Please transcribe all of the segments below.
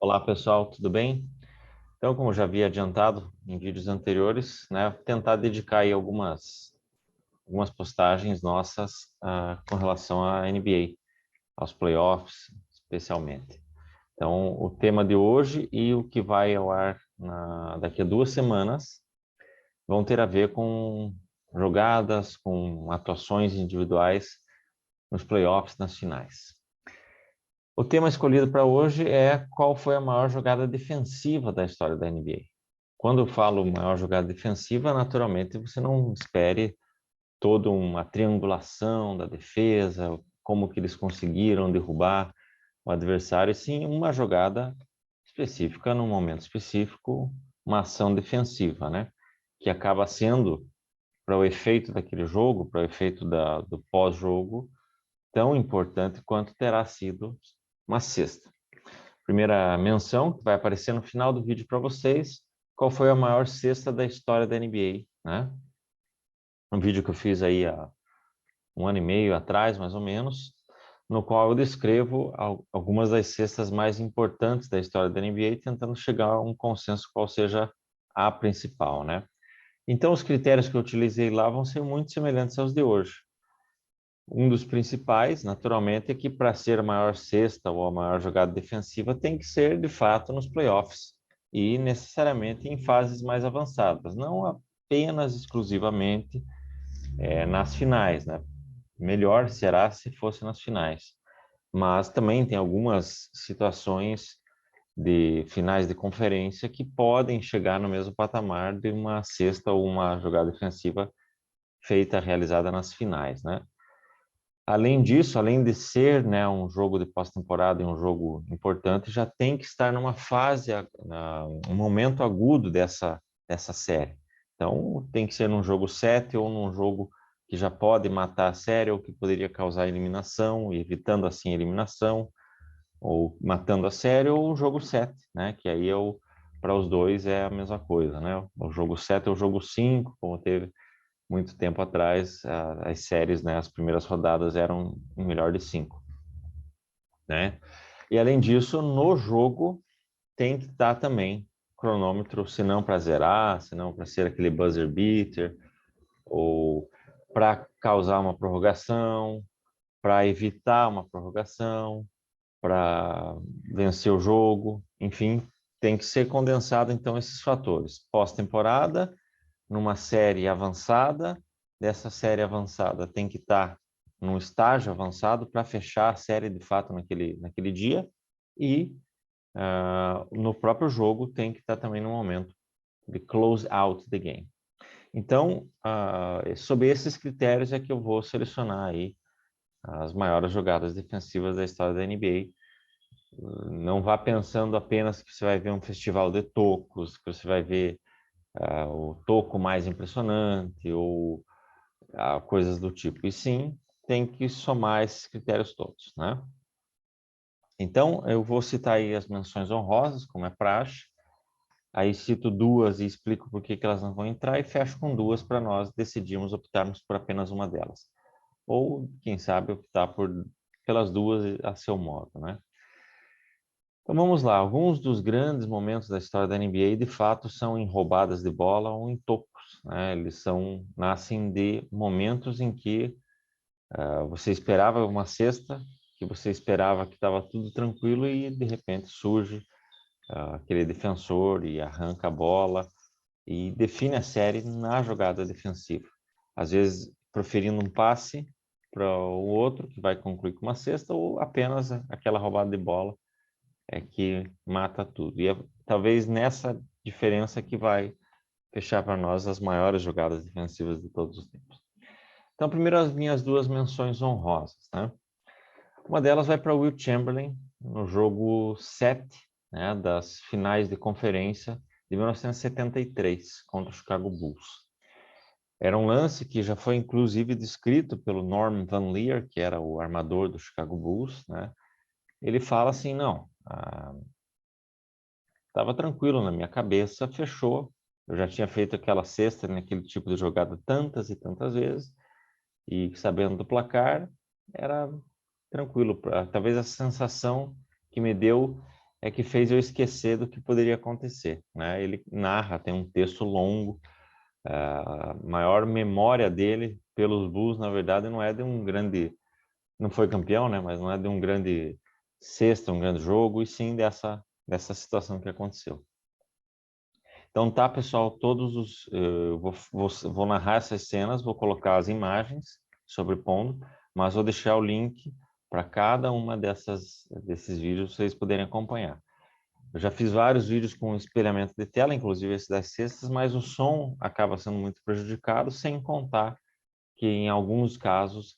Olá pessoal, tudo bem? Então, como eu já havia adiantado em vídeos anteriores, né, tentar dedicar aí algumas postagens nossas com relação à NBA, aos playoffs especialmente. Então, o tema de hoje e o que vai ao ar daqui a 2 semanas vão ter a ver com jogadas, com atuações individuais nos playoffs, nas finais. O tema escolhido para hoje é qual foi a maior jogada defensiva da história da NBA. Quando eu falo maior jogada defensiva, naturalmente você não espere toda uma triangulação da defesa, como que eles conseguiram derrubar o adversário, e sim uma jogada específica, num momento específico, uma ação defensiva, né? Que acaba sendo, para o efeito daquele jogo, para o efeito do pós-jogo, tão importante quanto terá sido uma cesta. Primeira menção, que vai aparecer no final do vídeo para vocês, qual foi a maior cesta da história da NBA, né? Um vídeo que eu fiz aí há 1 ano e meio atrás, mais ou menos, no qual eu descrevo algumas das cestas mais importantes da história da NBA, tentando chegar a um consenso qual seja a principal, né? Então, os critérios que eu utilizei lá vão ser muito semelhantes aos de hoje. Um dos principais, naturalmente, é que para ser a maior cesta ou a maior jogada defensiva tem que ser, de fato, nos playoffs e necessariamente em fases mais avançadas, não apenas exclusivamente nas finais, né? Melhor será se fosse nas finais, mas também tem algumas situações de finais de conferência que podem chegar no mesmo patamar de uma cesta ou uma jogada defensiva feita, realizada nas finais, né? Além disso, além de ser, né, um jogo de pós-temporada e um jogo importante, já tem que estar numa fase, um momento agudo dessa série. Então, tem que ser num jogo 7 ou num jogo que já pode matar a série ou que poderia causar eliminação, evitando assim a eliminação, ou matando a série, ou o jogo 7, né, que aí para os dois é a mesma coisa, né? O jogo 7 é o jogo 5, como teve muito tempo atrás, as séries, né, as primeiras rodadas eram um melhor de 5, né? E além disso, no jogo tem que estar também cronômetro, se não para zerar, se não para ser aquele buzzer beater, ou para causar uma prorrogação, para evitar uma prorrogação, para vencer o jogo, enfim, tem que ser condensado então esses fatores. Pós-temporada, numa série avançada, dessa série avançada tem que estar num estágio avançado para fechar a série de fato naquele dia, e no próprio jogo tem que estar também no momento de close out the game. Então, sob esses critérios é que eu vou selecionar aí as maiores jogadas defensivas da história da NBA. Não vá pensando apenas que você vai ver um festival de tocos, que você vai ver o toco mais impressionante ou coisas do tipo. E sim, tem que somar esses critérios todos, né? Então, eu vou citar aí as menções honrosas, como é praxe. Aí cito duas e explico por que elas não vão entrar e fecho com duas para nós decidirmos optarmos por apenas uma delas. Ou, quem sabe, optar pelas duas a seu modo, né? Então vamos lá, alguns dos grandes momentos da história da NBA de fato são em roubadas de bola ou em tocos, né? Eles nascem de momentos em que você esperava uma cesta, que você esperava que estava tudo tranquilo e de repente surge aquele defensor e arranca a bola e define a série na jogada defensiva. Às vezes proferindo um passe para o outro que vai concluir com uma cesta ou apenas aquela roubada de bola que mata tudo. E é talvez nessa diferença que vai fechar para nós as maiores jogadas defensivas de todos os tempos. Então, primeiro as minhas duas menções honrosas, né? Uma delas vai para Wilt Chamberlain no jogo 7, né, das finais de conferência de 1973 contra o Chicago Bulls. Era um lance que já foi inclusive descrito pelo Norm Van Leer, que era o armador do Chicago Bulls, né? Ele fala assim, não, estava tranquilo na minha cabeça, fechou. Eu já tinha feito aquela cesta naquele tipo de jogada tantas e tantas vezes, e sabendo do placar, era tranquilo. Talvez a sensação que me deu é que fez eu esquecer do que poderia acontecer, né? Ele narra, tem um texto longo, a maior memória dele pelos Bulls, na verdade, não é de um grande, não foi campeão, né? Mas não é de um grande sexta, um grande jogo, e sim dessa situação que aconteceu. Então tá, pessoal, todos os eu vou narrar essas cenas, vou colocar as imagens sobrepondo, mas vou deixar o link para cada uma desses vídeos vocês poderem acompanhar. Eu já fiz vários vídeos com espelhamento de tela, inclusive esse das cestas, mas o som acaba sendo muito prejudicado, sem contar que em alguns casos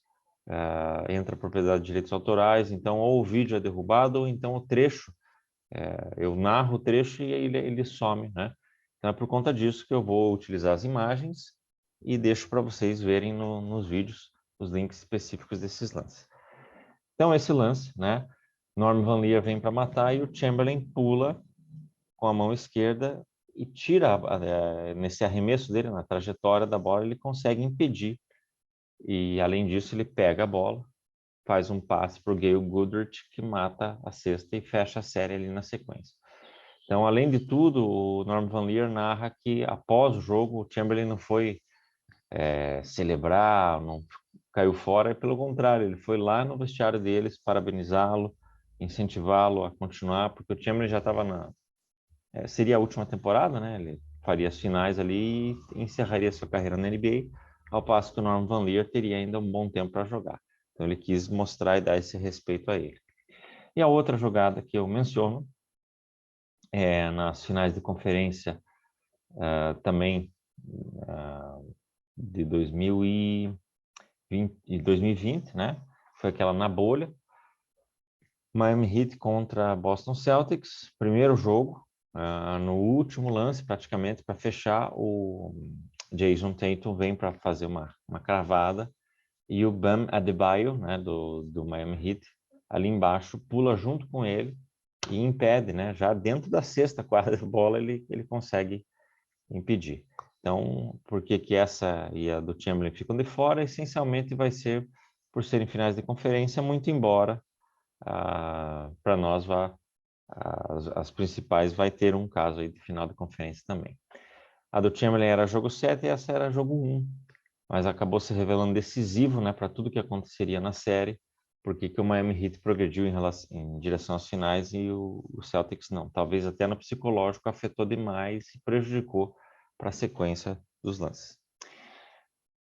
entra propriedade de direitos autorais, então ou o vídeo é derrubado ou então o trecho, eu narro o trecho e ele some, né? Então é por conta disso que eu vou utilizar as imagens e deixo para vocês verem nos vídeos os links específicos desses lances. Então esse lance, né? Norm Van Lier vem para matar e o Chamberlain pula com a mão esquerda e tira, nesse arremesso dele, na trajetória da bola, ele consegue impedir. E além disso, ele pega a bola, faz um passe para o Gail Goodrich, que mata a cesta e fecha a série ali na sequência. Então, além de tudo, o Norm Van Lier narra que após o jogo, o Chamberlain não foi celebrar, não caiu fora, pelo contrário, ele foi lá no vestiário deles parabenizá-lo, incentivá-lo a continuar, porque o Chamberlain já estava seria a última temporada, né? Ele faria as finais ali e encerraria sua carreira na NBA, ao passo que o Norm Van Lier teria ainda um bom tempo para jogar. Então ele quis mostrar e dar esse respeito a ele. E a outra jogada que eu menciono nas finais de conferência também de 2020, né? Foi aquela na bolha. Miami Heat contra Boston Celtics, primeiro jogo, no último lance praticamente para fechar, o Jason Tatum vem para fazer uma cravada e o Bam Adebayo, né, do Miami Heat, ali embaixo, pula junto com ele e impede, né, já dentro da sexta quadra de bola ele consegue impedir. Então, por que essa e a do Chamberlain ficam de fora? Essencialmente vai ser por serem finais de conferência, muito embora para nós as principais vai ter um caso aí de final de conferência também. A do Chamberlain era jogo 7 e essa era jogo 1, mas acabou se revelando decisivo, né, para tudo que aconteceria na série, porque que o Miami Heat progrediu em direção às finais e o Celtics não. Talvez até no psicológico afetou demais e prejudicou para a sequência dos lances.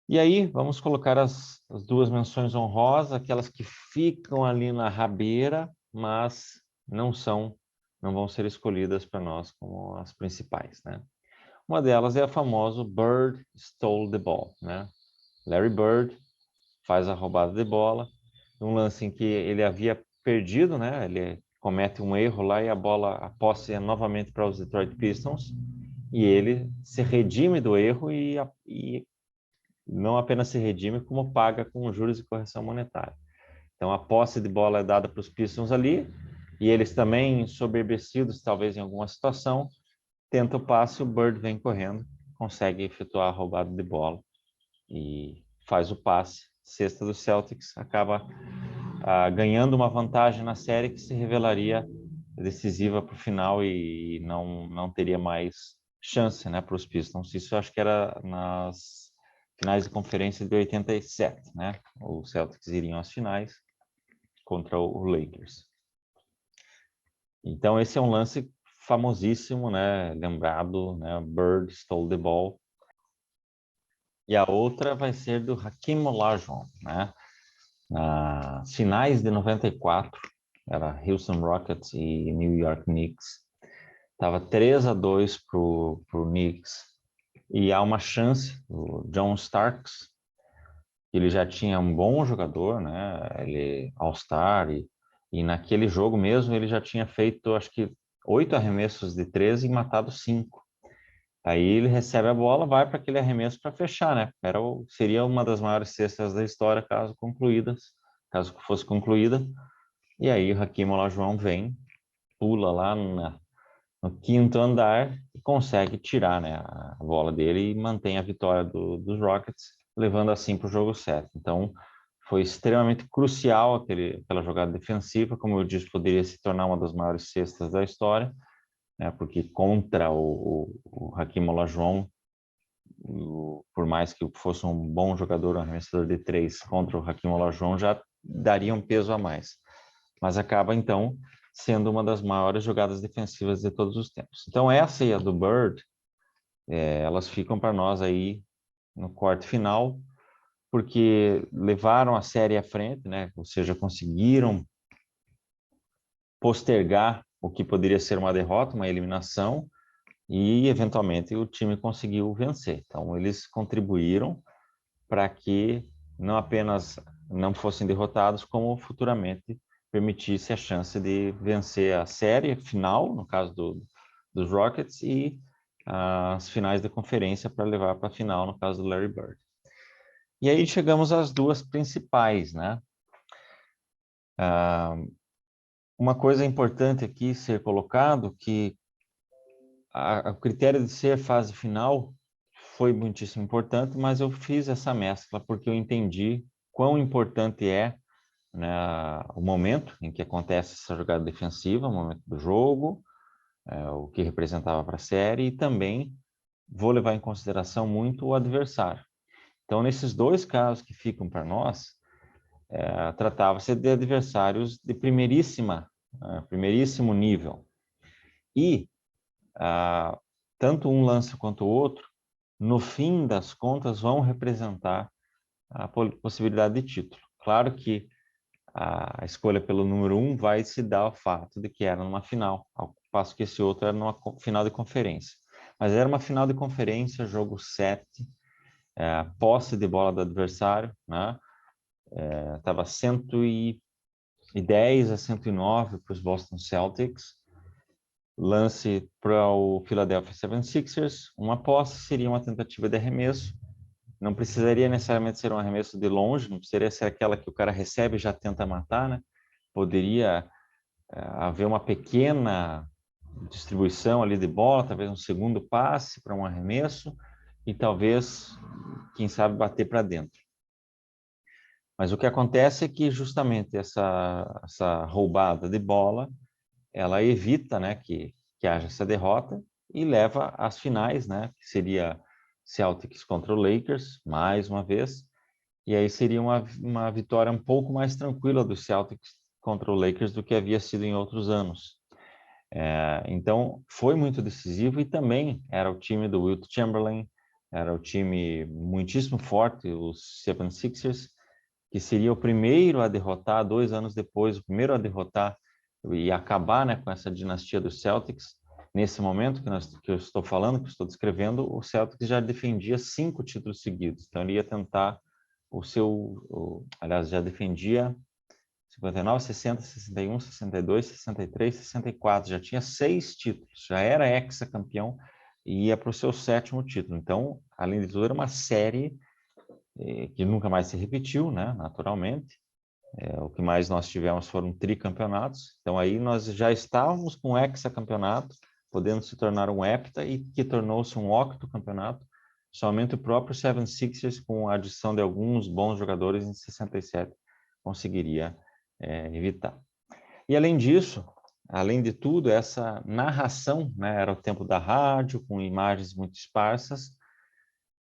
E aí, vamos colocar as duas menções honrosas, aquelas que ficam ali na rabeira, mas não vão ser escolhidas para nós como as principais, né? Uma delas é a famosa Bird Stole the Ball, né? Larry Bird faz a roubada de bola, um lance em que ele havia perdido, né? Ele comete um erro lá e a posse é novamente para os Detroit Pistons, e ele se redime do erro e não apenas se redime, como paga com juros e correção monetária. Então, a posse de bola é dada para os Pistons ali, e eles também, ensoberbecidos, talvez em alguma situação, tentam o passe, o Bird vem correndo, consegue efetuar a roubada de bola e faz o passe. Cesta do Celtics acaba ganhando uma vantagem na série que se revelaria decisiva para o final e não teria mais chance, né, para os Pistons. Isso eu acho que era nas finais de conferência de 87, né? Os Celtics iriam às finais contra o Lakers. Então esse é um lance famosíssimo, né? Lembrado, né? Bird stole the ball. E a outra vai ser do Hakeem Olajuwon, né? Nas finais de 94, era Houston Rockets e New York Knicks. Tava 3-2 pro Knicks. E há uma chance, o John Starks, ele já tinha um bom jogador, né? Ele All-Star e naquele jogo mesmo ele já tinha feito, acho que 8 arremessos de 13 e matado 5. Aí ele recebe a bola, vai para aquele arremesso para fechar, né? Seria uma das maiores cestas da história caso fosse concluída. E aí o Hakeem Olajuwon vem, pula lá no quinto andar e consegue tirar, né, a bola dele e mantém a vitória dos Rockets, levando assim para o jogo 7. Então, foi extremamente crucial aquela jogada defensiva, como eu disse, poderia se tornar uma das maiores cestas da história, né, porque contra o Hakeem Olajuwon, por mais que fosse um bom jogador, um arremessador de três, contra o Hakeem Olajuwon já daria um peso a mais. Mas acaba, então, sendo uma das maiores jogadas defensivas de todos os tempos. Então, essa e a do Bird, elas ficam para nós aí no quarto final, porque levaram a série à frente, né? Ou seja, conseguiram postergar o que poderia ser uma derrota, uma eliminação, e eventualmente o time conseguiu vencer. Então, eles contribuíram para que não apenas não fossem derrotados, como futuramente permitisse a chance de vencer a série final, no caso dos Rockets, e as finais da conferência para levar para a final, no caso do Larry Bird. E aí chegamos às duas principais, né? Uma coisa importante aqui ser colocado, que o critério de ser fase final foi muitíssimo importante, mas eu fiz essa mescla porque eu entendi quão importante é, né, o momento em que acontece essa jogada defensiva, o momento do jogo, o que representava para a série, e também vou levar em consideração muito o adversário. Então, nesses dois casos que ficam para nós, tratava-se de adversários de primeiríssimo nível. E tanto um lance quanto o outro, no fim das contas, vão representar a possibilidade de título. Claro que a escolha pelo número 1 vai se dar ao fato de que era numa final, ao passo que esse outro era numa final de conferência. Mas era uma final de conferência, jogo 7, posse de bola do adversário, né? Estava 110 a 109 para os Boston Celtics, lance para o Philadelphia 76ers, uma posse seria uma tentativa de arremesso, não precisaria necessariamente ser um arremesso de longe, não precisaria ser aquela que o cara recebe e já tenta matar, né? Poderia haver uma pequena distribuição ali de bola, talvez um segundo passe para um arremesso e talvez, quem sabe, bater para dentro. Mas o que acontece é que justamente essa roubada de bola, ela evita, né, que haja essa derrota e leva às finais, né, que seria Celtics contra o Lakers, mais uma vez, e aí seria uma vitória um pouco mais tranquila dos Celtics contra o Lakers do que havia sido em outros anos. Então, foi muito decisivo e também era o time do Wilt Chamberlain, era o time muitíssimo forte, os 76ers, que seria o primeiro a derrotar, 2 anos depois, o primeiro a derrotar e acabar, né, com essa dinastia dos Celtics. Nesse momento que eu estou falando, que eu estou descrevendo, o Celtics já defendia 5 títulos seguidos. Então, ele ia tentar aliás, já defendia 59, 60, 61, 62, 63, 64. Já tinha 6 títulos, já era hexacampeão e ia para o seu 7º título. Então, além de tudo, era uma série que nunca mais se repetiu, né, naturalmente. O que mais nós tivemos foram tricampeonatos. Então, aí nós já estávamos com um hexacampeonato, podendo se tornar um hepta, e que tornou-se um octocampeonato. Somente o próprio 76ers, com a adição de alguns bons jogadores em 67, conseguiria evitar. E além disso, além de tudo, essa narração, né, era o tempo da rádio, com imagens muito esparsas,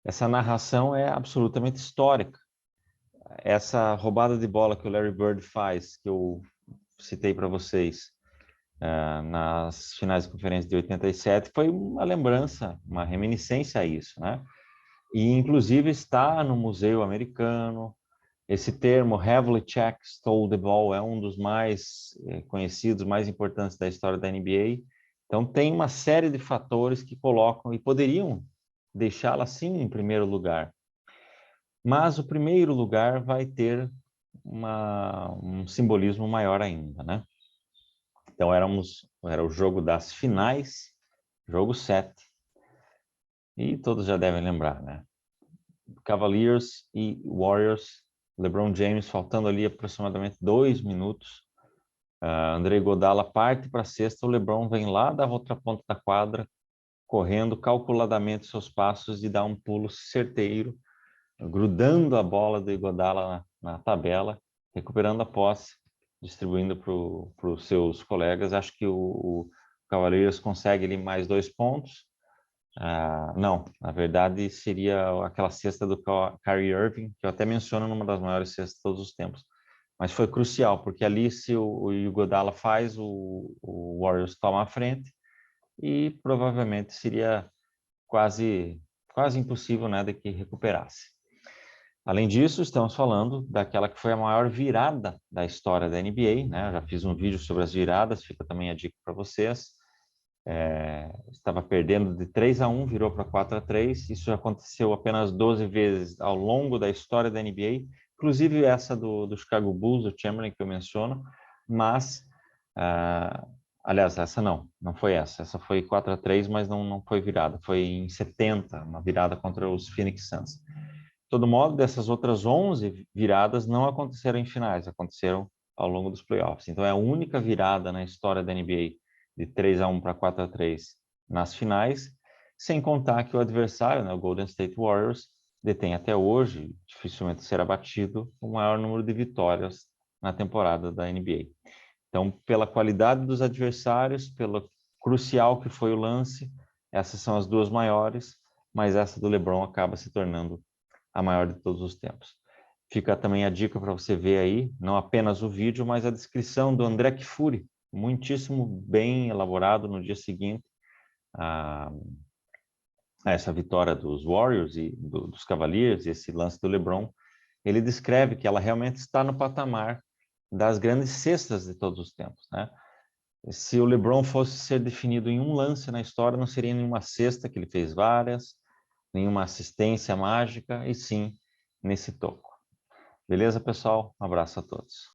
essa narração é absolutamente histórica. Essa roubada de bola que o Larry Bird faz, que eu citei para vocês, nas finais de conferência de 87, foi uma lembrança, uma reminiscência a isso, né? E, inclusive, está no Museu Americano. Esse termo, Havlicek stole the ball, é um dos mais conhecidos, mais importantes da história da NBA. Então, tem uma série de fatores que colocam e poderiam deixá-la, sim, em primeiro lugar. Mas o primeiro lugar vai ter um simbolismo maior ainda, né? Então, era o jogo das finais, jogo 7. E todos já devem lembrar, né? Cavaliers e Warriors, LeBron James faltando ali aproximadamente 2 minutos. André Iguodala parte para a cesta, o LeBron vem lá da outra ponta da quadra, correndo calculadamente seus passos e dá um pulo certeiro grudando a bola do Iguodala na tabela, recuperando a posse, distribuindo para os seus colegas. Acho que o Cavaliers consegue ali mais 2 pontos. Não, na verdade seria aquela cesta do Kyrie Irving, que eu até menciono numa das maiores cestas de todos os tempos. Mas foi crucial, porque ali se o Iguodala faz, o Warriors toma a frente e provavelmente seria quase impossível, né, de que recuperasse. Além disso, estamos falando daquela que foi a maior virada da história da NBA, né? Eu já fiz um vídeo sobre as viradas, fica também a dica para vocês. Estava perdendo de 3-1, virou para 4-3. Isso aconteceu apenas 12 vezes ao longo da história da NBA, inclusive essa do Chicago Bulls, do Chamberlain, que eu menciono, mas, aliás, essa não foi essa. Essa foi 4-3, mas não foi virada. Foi em 70, uma virada contra os Phoenix Suns. De todo modo, dessas outras 11 viradas não aconteceram em finais, aconteceram ao longo dos playoffs. Então, é a única virada na história da NBA de 3-1 para 4-3 nas finais, sem contar que o adversário, né, o Golden State Warriors, detém até hoje, dificilmente será batido, o maior número de vitórias na temporada da NBA. Então, pela qualidade dos adversários, pelo crucial que foi o lance, essas são as duas maiores, mas essa do LeBron acaba se tornando a maior de todos os tempos. Fica também a dica para você ver aí, não apenas o vídeo, mas a descrição do André Kfouri, muitíssimo bem elaborado no dia seguinte a essa vitória dos Warriors e dos Cavaliers, esse lance do LeBron. Ele descreve que ela realmente está no patamar das grandes cestas de todos os tempos, né? Se o LeBron fosse ser definido em um lance na história, não seria nenhuma cesta, que ele fez várias, nenhuma assistência mágica, e sim nesse toco. Beleza, pessoal? Um abraço a todos.